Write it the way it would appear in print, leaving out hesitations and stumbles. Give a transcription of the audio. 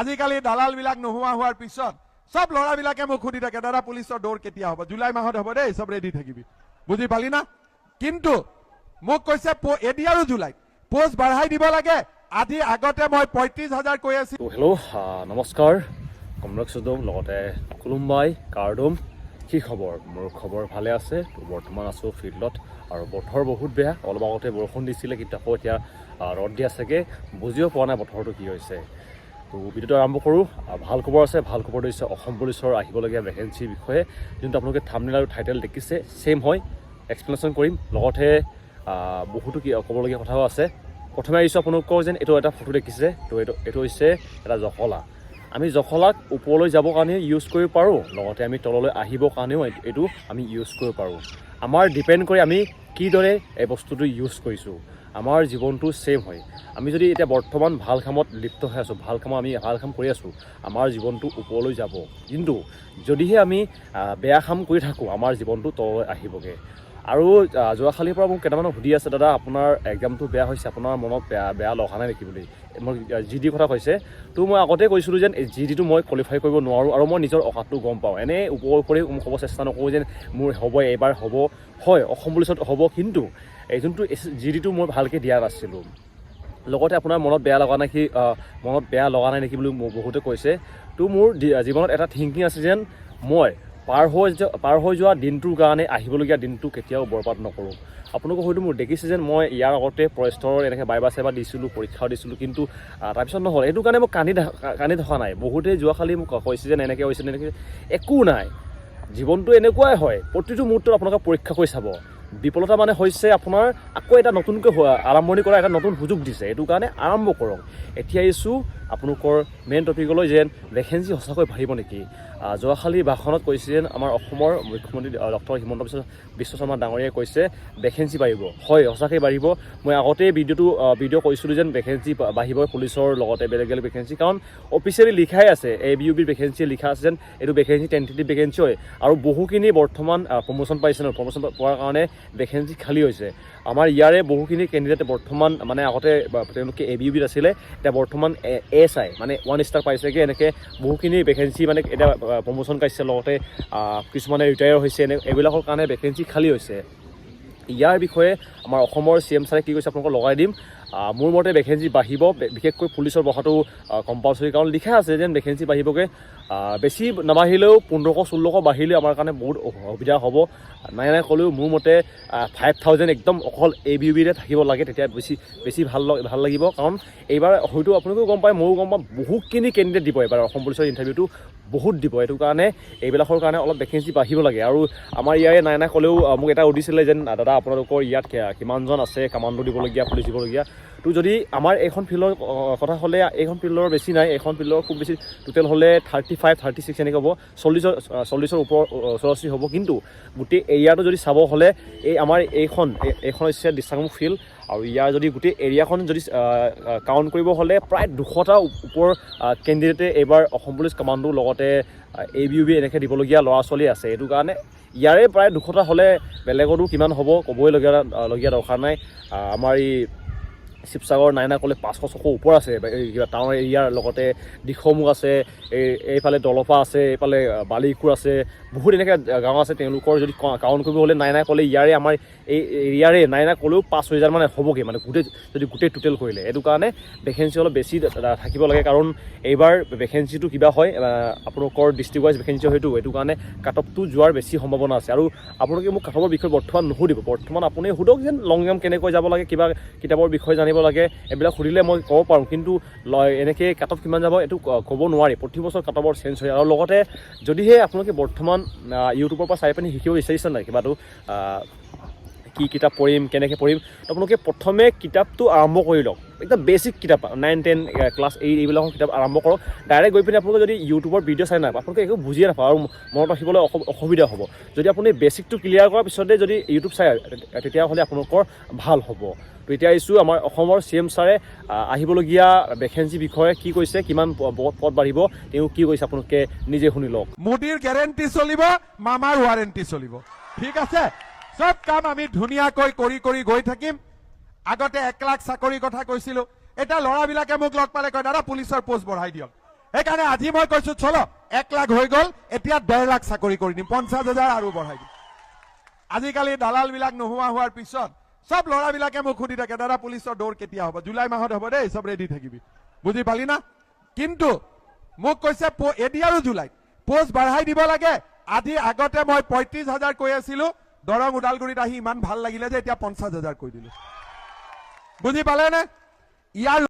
আজিকালি দালালবিলাক নোহোৱা হোৱাৰ পিছত সব ল'ৰাবিলাকে মোক সুধি থাকে দাদা পুলিচৰ দৌৰ কেতিয়া হ'ব জুলাই মাহত হ'ব দেই সব ৰেডি থাকিবি বুজি পালি না কিন্তু মোক কৈছে এডি আৰু জুলাইত পোষ্ট বঢ়াই দিব লাগে আজি আগতে মই ৩৫,০০০ কৈ আছি হেল্ল' নমস্কাৰ কমলক সুদম লগতে কুলুম্বাই কাৰ্ডম কি খবৰ মোৰ খবৰ ভালে আছে বৰ্তমান আছো ফিল্ডত আৰু বতৰ বহুত বেয়া অলপ আগতে বৰষুণ দিছিলে কিন্তু আকৌ এতিয়া ৰদ দিয়া চাগে বুজিও পোৱা নাই বতৰটো কি হৈছে তো ভিডিঅ'টো আৰম্ভ কৰোঁ ভাল খবৰ আছে ভাল খবৰ দিছে অসম পুলিচৰ আহিবলগীয়া ভেকেঞ্চিৰ বিষয়ে যোনটো আপোনালোকে থাম্বনেইল আৰু টাইটেল দেখিছে সেম হয় এক্সপ্লেনেশ্যন কৰিম লগতে বহুতো কি ক'বলগীয়া কথাও আছে প্ৰথমে আহিছোঁ আপোনালোকৰ যেন এইটো এটা ফটো দেখিছে তো এইটো হৈছে এটা জখলা আমি জখলাক ওপৰলৈ যাবৰ কাৰণে ইউজ কৰিব পাৰোঁ লগতে আমি তললৈ আহিবৰ কাৰণেও এইটো আমি ইউজ কৰিব পাৰোঁ আমাৰ ডিপেণ্ড কৰি আমি কিদৰে এই বস্তুটো ইউজ কৰিছোঁ আমাৰ জীৱনটো ছেম হয় আমি যদি এতিয়া বৰ্তমান ভাল কামত লিপ্ত হৈ আছোঁ ভাল কাম কৰি আছোঁ আমাৰ জীৱনটো ওপৰলৈ যাব কিন্তু যদিহে আমি বেয়া কাম কৰি থাকোঁ আমাৰ জীৱনটো তললৈ আহিবগৈ আৰু যোৱাকালিৰ পৰা মোক কেইটামানে সুধি আছে দাদা আপোনাৰ এক্সামটো বেয়া হৈছে আপোনাৰ মনত বেয়া লগা নাই নেকি বুলি মই GD কথা কৈছে তো মই আগতে কৈছিলোঁ যেন GDটো মই কোৱালিফাই কৰিব নোৱাৰোঁ আৰু মই নিজৰ অকাতটো গম পাওঁ এনেই ওপৰে মোক ক'ব চেষ্টা নকৰোঁ যেন মোৰ হ'ব এইবাৰ হ'ব হয় অসম পুলিচত হ'ব কিন্তু এই যোনটো GDটো মই ভালকৈ দিয়া নাছিলোঁ লগতে আপোনাৰ মনত বেয়া লগা নাই নেকি বুলি বহুতে কৈছে তো মোৰ জীৱনত এটা থিংকিং আছে যেন মই পাৰ হৈ যোৱা দিনটোৰ কাৰণে আহিবলগীয়া দিনটো কেতিয়াও বৰবাদ নকৰোঁ আপোনালোকে হয়তো মোৰ দেখিছে যেন মই ইয়াৰ আগতে ফৰেষ্টৰ এনেকৈ বাইবা চাইবা দিছিলোঁ পৰীক্ষাও দিছিলোঁ কিন্তু তাৰপিছত নহ'ল এইটো কাৰণে মই কান্দি থকা নাই বহুতে যোৱাকালি মোক কৈছে যেন এনেকৈ হৈছে এনেকৈ একো নাই জীৱনটো এনেকুৱাই হয় প্ৰতিটো মুহূৰ্তত আপোনালোকে পৰীক্ষা কৰি চাব বিফলতা মানে হৈছে আপোনাৰ আকৌ এটা নতুনকৈ আৰম্ভণি কৰা এটা নতুন সুযোগ দিছে এইটো কাৰণে আৰম্ভ কৰক এতিয়া আহিছোঁ আপোনালোকৰ মেইন টপিকলৈ যেন ভেকেঞ্চি সঁচাকৈ বাঢ়িব নেকি যোৱাকালি ভাষণত কৈছে যেন আমাৰ অসমৰ মুখ্যমন্ত্ৰী ডক্টৰ হিমন্ত বিশ্ব শৰ্মা ডাঙৰীয়াই কৈছে ভেকেঞ্চি বাঢ়িব হয় সঁচাকৈ বাঢ়িব মই আগতেই ভিডিঅ' কৈছিলোঁ যেন ভেকেঞ্চি বাঢ়িব পুলিচৰ লগতে বেলেগ ভেকেঞ্চি কাৰণ অফিচিয়েলি লিখাই আছে ABUBৰ ভেকেঞ্চি লিখা আছে যেন এইটো ভেকেঞ্চি টেণ্টেটিভ ভেকেঞ্চি হয় আৰু বহুখিনি বৰ্তমান প্ৰমোশ্যন পাইছে ন প্ৰমোশ্যন পোৱাৰ কাৰণে ভেকেঞ্চি খালী হৈছে আমাৰ ইয়াৰে বহুখিনি কেণ্ডিডেট বৰ্তমান মানে আগতে তেওঁলোকে ABUBত আছিলে এতিয়া বৰ্তমান SI মানে 1 ষ্টাৰ পাইছেগৈ এনেকৈ বহুখিনি ভেকেঞ্চি মানে এতিয়া প্ৰমোশ্যন পাইছে লগতে কিছুমানে ৰিটায়াৰ হৈছে এইবিলাকৰ কাৰণে ভেকেঞ্চি খালী হৈছে ইয়াৰ বিষয়ে আমাৰ অসমৰ CM ছাৰে কি কৈছে আপোনালোকক লগাই দিম মোৰ মতে ভেকেঞ্চি বাঢ়িব বিশেষকৈ পুলিচৰ বহাটো কম্পালচৰি কাৰণ লিখা আছে যেন ভেকেঞ্চি বাঢ়িবগৈ বেছি নাবাঢ়িলেও 1500-1600 বাঢ়িলেও আমাৰ কাৰণে বহুত সুবিধা হ'ব নাই ক'লেও মোৰ মতে 5000 একদম অকল ABUBতে থাকিব লাগে তেতিয়া বেছি ভাল লাগিব কাৰণ এইবাৰ হয়তো আপোনালোকেও গম পায় ময়ো গম পাওঁ বহুতখিনি কেণ্ডিডেট দিব এইবাৰ অসম পুলিচৰ ইণ্টাৰভিউটো বহুত দিব এইটো কাৰণে এইবিলাকৰ কাৰণে অলপ ভেকেঞ্চি বাঢ়িব লাগে আৰু আমাৰ ইয়াৰে নাই ক'লেও মোক এটা সুধিছিলে যেন দাদা আপোনালোকৰ ইয়াত কিমানজন আছে কামাণ্ডো দিবলগীয়া পুলিচ দিবলগীয়া তো যদি আমাৰ এইখন ফিল্ডৰ কথা হ'লে এইখন ফিল্ডৰ বেছি নাই এইখন ফিল্ডৰ খুব বেছি টোটেল হ'লে 35-36 এনেকৈ হ'ব 40-ৰ ওচৰা-ওচৰি হ'ব কিন্তু গোটেই এৰিয়াটো যদি চাব হ'লে এই আমাৰ এইখন হৈছে দিচাংমুখ ফিল্ড আৰু ইয়াৰ যদি গোটেই এৰিয়াখন যদি কাউণ্ট কৰিব হ'লে প্ৰায় 200টা ওপৰ কেণ্ডিডেটে এইবাৰ অসম পুলিচ কামাণ্ডো লগতে ABUB এনেকৈ দিবলগীয়া ল'ৰা ছোৱালী আছে এইটো কাৰণে ইয়াৰে প্ৰায় 200টা হ'লে বেলেগতো কিমান হ'ব ক'বই লগীয়া দৰকাৰ নাই আমাৰ এই শিৱসাগৰ নাই ক'লে 500-600 ওপৰ আছে কিবা টাউন এৰিয়াৰ লগতে দিখৌমুখ আছে এইফালে দলপা আছে এইফালে বালিকুৰ আছে বহুত এনেকৈ গাঁও আছে তেওঁলোকৰ যদি কাউণ্ট কৰিব হ'লে নাই ক'লে ইয়াৰে আমাৰ এই এৰিয়াৰে নাই ক'লেও 5,000 মানে হ'বগৈ মানে গোটেই টোটেল কৰিলে এইটো কাৰণে ভেকেঞ্চি অলপ বেছি থাকিব লাগে কাৰণ এইবাৰ ভেকেঞ্চিটো কিবা হয় আপোনালোকৰ ডিষ্ট্ৰিক্ট ৱাইজ ভেকেঞ্চি হয়তো এইটো কাৰণে কাট অফটো যোৱাৰ বেছি সম্ভাৱনা আছে আৰু আপোনালোকে মোক কাট অফৰ বিষয়ে বৰ্তমান নুসুধিব বৰ্তমান আপুনি সোধক যেন লং জাম্প কেনেকৈ যাব লাগে কিবা কিতাপৰ বিষয়ে জানিব লাগে এইবিলাক সুধিলে মই ক'ব পাৰোঁ কিন্তু এনেকৈ কাট অফ কিমান যাব এইটো ক'ব নোৱাৰি প্ৰতি বছৰ কাট অফৰ চেঞ্জ হয় আৰু লগতে যদিহে আপোনালোকে বৰ্তমান ইউটিউবৰ পৰা চাই পিনি শিকিব বিচাৰিছে নাই কিবাটো কি কিতাপ পঢ়িম কেনেকৈ পঢ়িম আপোনালোকে প্ৰথমে কিতাপটো আৰম্ভ কৰি লওক একদম বেছিক কিতাপ 9-10 ক্লাছ 8 এইবিলাকৰ কিতাপ আৰম্ভ কৰক ডাইৰেক্ট গৈ পিনি আপোনালোকে যদি ইউটিউবৰ ভিডিঅ' চাই নাপায় আপোনালোকে একো বুজিয়ে নাপায় আৰু মনত ৰাখিবলৈ অসুবিধা হ'ব যদি আপুনি বেছিকটো ক্লিয়াৰ কৰাৰ পিছতে যদি ইউটিউব চাই তেতিয়াহ'লে আপোনালোকৰ ভাল হ'ব তো এতিয়া আহিছোঁ আমাৰ অসমৰ CM ছাৰে আহিবলগীয়া ভেকেঞ্চি বিষয়ে কি কৈছে কিমান পদ বাঢ়িব তেওঁ কি কৈছে আপোনালোকে নিজে শুনি লওক মোদীৰ গেৰেণ্টি চলিব মামাৰ ৱাৰেণ্টি চলিব ঠিক আছে সব কাম আমি ধুনীয়াকৈ কৰি গৈ থাকিম আগতে 1 লাখ চাকৰিৰ কথা কৈছিলোঁ এটা ল'ৰাবিলাকে মোক লগ পালে কয় দাদা পুলিচৰ পোষ্ট বঢ়াই দিয়ক সেইকাৰণে আজি মই কৈছো চলো 1 লাখ হৈ গ'ল, এতিয়া 1.5 লাখ চাকৰি কৰি দিম, 50,000 আৰু বঢ়াই দিম। আজিকালি দালাল বিলাক নোহোৱা হোৱাৰ পিছত সব ল'ৰাবিলাকে মোক সুধি থাকে দাদা পুলিচৰ দৌৰ কেতিয়া হ'ব, জুলাই মাহত হ'ব দেই, সব ৰেডি থাকিবি, বুজি পালি না? কিন্তু মোক কৈছে এডি আৰু জুলাইত পোষ্ট বঢ়াই দিব লাগে। আজি আগতে মই 35,000 কৈ আছিলো, দৰং ওদালগুৰিত আহি ইমান ভাল লাগিলে যে এতিয়া 50,000 কৈ দিলো, বুজি পালে নে? ইয়াৰ